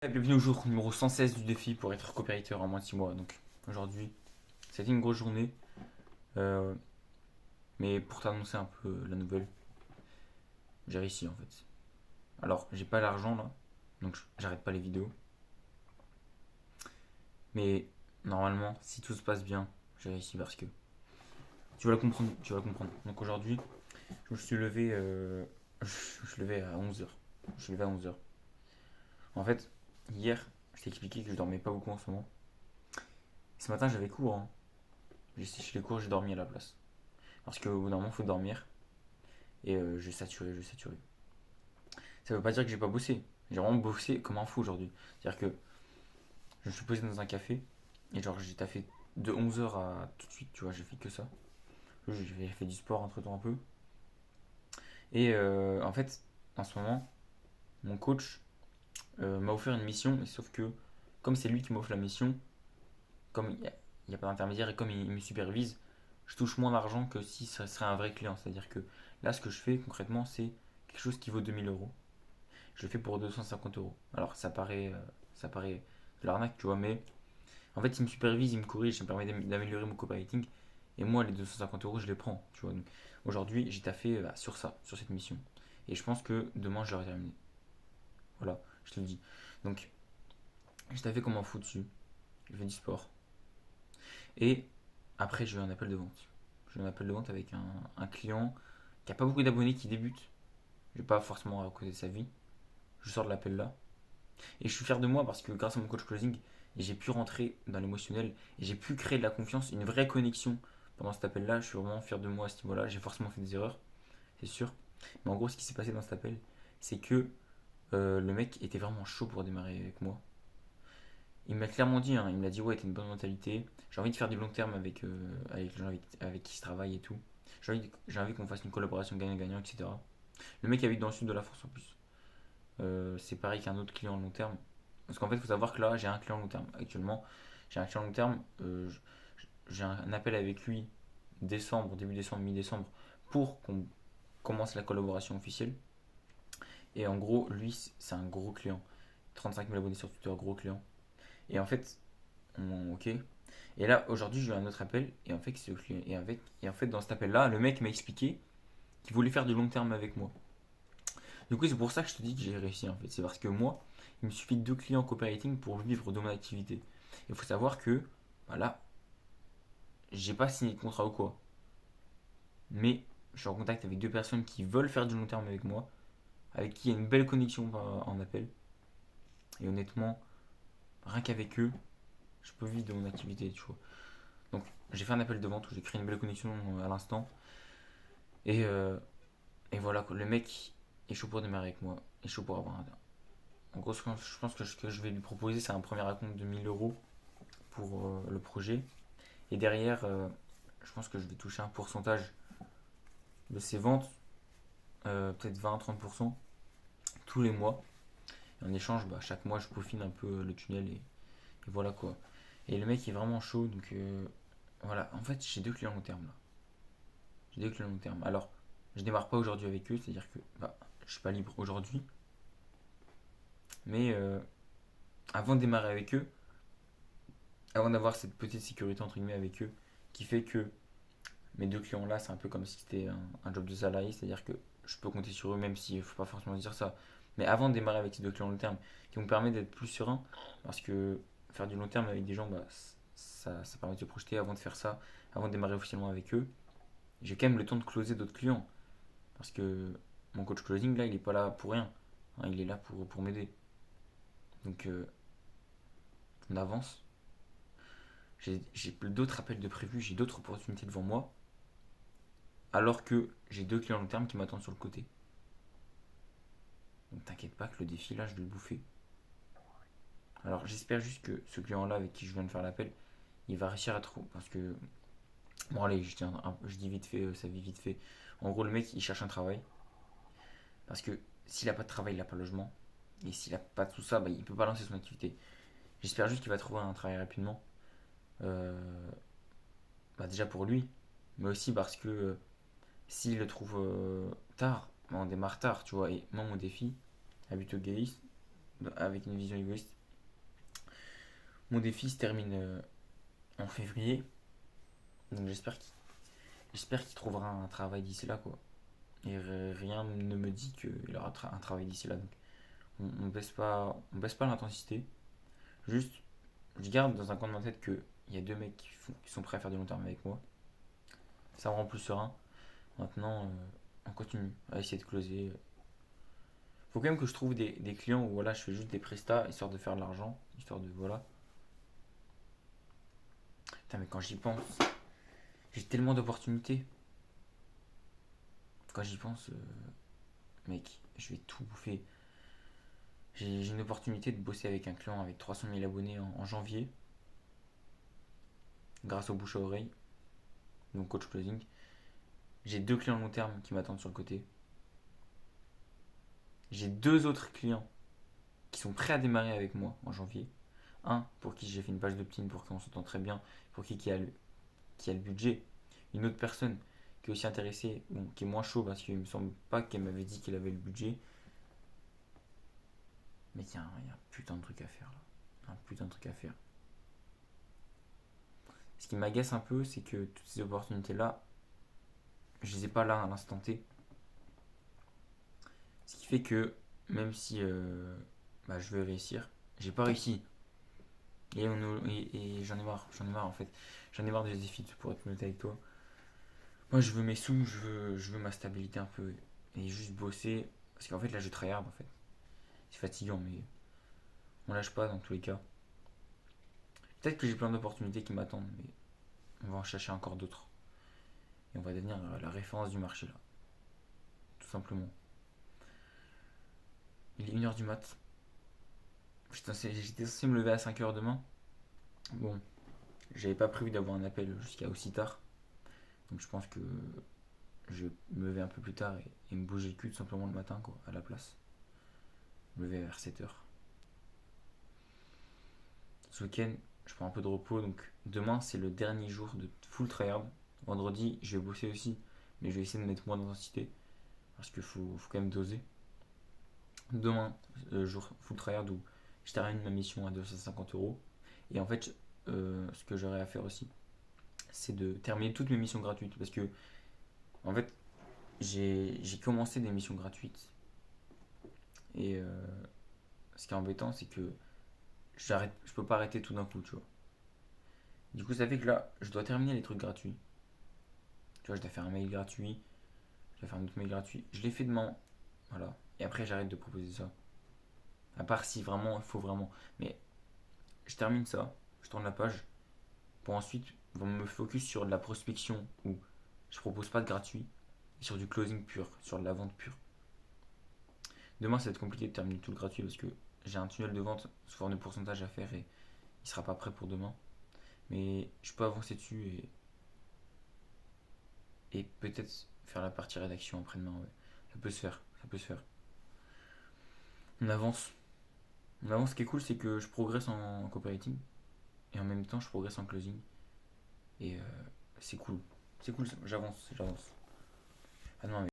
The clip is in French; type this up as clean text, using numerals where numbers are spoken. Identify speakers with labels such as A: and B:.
A: Bienvenue au jour numéro 116 du défi pour être copywriter en moins de 6 mois. Donc aujourd'hui, c'était une grosse journée, euh, mais pour t'annoncer un peu la nouvelle, j'ai réussi en fait. Alors, j'ai pas l'argent là, donc j'arrête pas les vidéos, mais normalement, si tout se passe bien, j'ai réussi parce que tu vas le comprendre, tu vas le comprendre. Donc aujourd'hui, je me suis levé, je suis levé à 11 heures. Je suis levé à 11 heures. En fait, hier, je t'ai expliqué que je dormais pas beaucoup en ce moment. Ce matin, j'avais cours, hein. J'ai séché les cours, j'ai dormi à la place. Parce qu'au bout d'un moment, il faut dormir. Et j'ai saturé, j'ai saturé. Ça veut pas dire que j'ai pas bossé. J'ai vraiment bossé comme un fou aujourd'hui. C'est-à-dire que je me suis posé dans un café et genre j'ai taffé de 11 heures à tout de suite, tu vois, j'ai fait que ça. J'ai fait du sport entre temps un peu. Et en fait, en ce moment, mon coach m'a offert une mission, et sauf que comme c'est lui qui m'offre la mission, comme il y a pas d'intermédiaire et comme il me supervise, je touche moins d'argent que si ça serait un vrai client. C'est-à-dire que là, ce que je fais concrètement, c'est quelque chose qui vaut 2 000 euros. Je le fais pour 250 euros. Alors ça paraît de l'arnaque, tu vois, mais en fait, il me supervise, il me corrige, ça me permet d'améliorer mon copywriting. Et moi, les 250 euros, je les prends, tu vois. Donc, aujourd'hui, j'ai taffé sur ça, sur cette mission. Et je pense que demain, je l'aurai terminé. Voilà, je te le dis. Donc, j'ai taffé comme un fou dessus. J'ai fait du sport. Et après, j'ai eu un appel de vente. J'ai eu un appel de vente avec un client qui a pas beaucoup d'abonnés, qui débute. Je vais pas forcément raconter sa vie. Je sors de l'appel là. Et je suis fier de moi parce que grâce à mon coach closing, j'ai pu rentrer dans l'émotionnel et j'ai pu créer de la confiance, une vraie connexion pendant cet appel-là. Je suis vraiment fier de moi à ce niveau-là. J'ai forcément fait des erreurs, c'est sûr. Mais en gros, ce qui s'est passé dans cet appel, c'est que le mec était vraiment chaud pour démarrer avec moi. Il m'a clairement dit, hein, il m'a dit ouais, t'as une bonne mentalité. J'ai envie de faire du long terme avec les gens avec qui je travaille et tout. J'ai envie qu'on fasse une collaboration gagnant-gagnant, etc. Le mec habite dans le sud de la France en plus. C'est pareil qu'un autre client long terme. Parce qu'en fait, il faut savoir que là, j'ai un client long terme. Actuellement, j'ai un client long terme. J'ai un appel avec lui décembre, début décembre, mi-décembre, pour qu'on commence la collaboration officielle. Et en gros, lui, c'est un gros client. 35 000 abonnés sur Twitter, gros client. Et en fait, ok. Et là, aujourd'hui, j'ai eu un autre appel. Et en fait, c'est le client. Et en fait, dans cet appel-là, le mec m'a expliqué qu'il voulait faire du long terme avec moi. Du coup, c'est pour ça que je te dis que j'ai réussi en fait. C'est parce que moi, il me suffit de 2 clients copywriting pour vivre de mon activité. Il faut savoir que, voilà, j'ai pas signé de contrat ou quoi. Mais je suis en contact avec 2 personnes qui veulent faire du long terme avec moi, avec qui il y a une belle connexion en appel. Et honnêtement, rien qu'avec eux, je peux vivre de mon activité, tu vois. Donc, j'ai fait un appel de vente où j'ai créé une belle connexion à l'instant. Et, et voilà, quoi. Le mec est chaud pour démarrer avec moi. Est chaud pour avoir un. En gros, je pense que ce que je vais lui proposer, c'est un premier acompte de 1 000 euros pour le projet. Et derrière, je pense que je vais toucher un pourcentage de ses ventes, peut-être 20-30% tous les mois. Et en échange, bah, chaque mois, je peaufine un peu le tunnel et voilà quoi. Et le mec est vraiment chaud, donc voilà. En fait, j'ai 2 clients long terme là. J'ai 2 clients long terme. Alors, je démarre pas aujourd'hui avec eux, c'est-à-dire que bah, je suis pas libre aujourd'hui. Mais avant de démarrer avec eux, avant d'avoir cette petite sécurité entre guillemets avec eux, qui fait que mes 2 clients là, c'est un peu comme si c'était un job de salarié, c'est-à-dire que je peux compter sur eux même s'il ne faut pas forcément dire ça. Mais avant de démarrer avec ces 2 clients long terme, qui vont me permettre d'être plus serein, parce que faire du long terme avec des gens, bah, ça permet de se projeter avant de faire ça, avant de démarrer officiellement avec eux. J'ai quand même le temps de closer d'autres clients, parce que mon coach closing là, il est pas là pour rien. Hein, il est là pour m'aider. Donc on avance. J'ai d'autres appels de prévus, j'ai d'autres opportunités devant moi, alors que j'ai 2 clients long terme qui m'attendent sur le côté. Donc t'inquiète pas que le défi là, je vais le bouffer. Alors j'espère juste que ce client là avec qui je viens de faire l'appel, il va réussir à trop. Parce que, bon allez, je dis vite fait, ça vit vite fait. En gros, le mec il cherche un travail. Parce que s'il a pas de travail, il a pas de logement. Et s'il a pas tout ça, bah, il peut pas lancer son activité. J'espère juste qu'il va trouver un travail rapidement. Euh, Bah, déjà pour lui, mais aussi parce que s'il le trouve tard, bah, on démarre tard, tu vois. Et moi, mon défi, habitué gayiste, avec une vision égoïste. Mon défi se termine en février. Donc j'espère qu'il trouvera un travail d'ici là, quoi. Et rien ne me dit qu'il aura un travail d'ici là. Donc on baisse pas l'intensité. Juste, je garde dans un coin de ma tête qu'il y a deux mecs qui sont prêts à faire du long terme avec moi. Ça me rend plus serein. Maintenant, on continue à essayer de closer. Faut quand même que je trouve des clients où voilà, je fais juste des prestats histoire de faire de l'argent. Histoire de voilà. Putain, mais quand j'y pense, j'ai tellement d'opportunités. Quand j'y pense, mec, je vais tout bouffer. J'ai une opportunité de bosser avec un client avec 300 000 abonnés en janvier, grâce au bouche à oreille, donc coach closing. J'ai deux clients long terme qui m'attendent sur le côté. J'ai deux autres clients qui sont prêts à démarrer avec moi en janvier. Un pour qui j'ai fait une page d'opt-in pour qu'on s'entende très bien, pour qui a le budget. Une autre personne qui est aussi intéressée, bon, qui est moins chaud parce qu'il me semble pas qu'elle m'avait dit qu'elle avait le budget. Mais il y a un putain de truc à faire là. Un putain de truc à faire. Ce qui m'agace un peu, c'est que toutes ces opportunités-là, je les ai pas là à l'instant T. Ce qui fait que même si je veux réussir, j'ai pas réussi. Et j'en ai marre en fait. J'en ai marre des défis pour être honnête avec toi. Moi je veux mes sous, je veux ma stabilité un peu. Et juste bosser. Parce qu'en fait là je tryhard en fait. C'est fatigant mais on lâche pas dans tous les cas. Peut-être que j'ai plein d'opportunités qui m'attendent, mais on va en chercher encore d'autres. Et on va devenir la référence du marché là. Tout simplement. Il est 1h du mat. J'étais censé me lever à 5h demain. Bon, j'avais pas prévu d'avoir un appel jusqu'à aussi tard. Donc je pense que je vais me lever un peu plus tard et me bouger le cul tout simplement le matin quoi, à la place. Me lever vers 7h. Ce week-end, je prends un peu de repos. Donc demain, c'est le dernier jour de full tryhard. Vendredi, je vais bosser aussi. Mais je vais essayer de mettre moins d'intensité. Parce qu'il faut quand même doser. Demain, jour full tryhard où je termine ma mission à 250 euros. Et en fait, ce que j'aurais à faire aussi, c'est de terminer toutes mes missions gratuites. Parce que, en fait, j'ai commencé des missions gratuites. Et ce qui est embêtant, c'est que je peux pas arrêter tout d'un coup, tu vois. Du coup, ça fait que là, je dois terminer les trucs gratuits. Tu vois, je dois faire un mail gratuit, je dois faire un autre mail gratuit. Je l'ai fait demain, voilà. Et après, j'arrête de proposer ça. À part si vraiment, il faut vraiment. Mais je termine ça, je tourne la page, pour ensuite me focus sur de la prospection où je propose pas de gratuit, et sur du closing pur, sur de la vente pure. Demain, ça va être compliqué de terminer tout le gratuit parce que j'ai un tunnel de vente sous forme de pourcentage à faire et il sera pas prêt pour demain. Mais je peux avancer dessus et peut-être faire la partie rédaction après-demain. Ouais. Ça peut se faire, ça peut se faire. On avance. On avance. Ce qui est cool, c'est que je progresse en copywriting et en même temps, je progresse en closing. Et c'est cool. C'est cool, j'avance, j'avance. Ah non, mais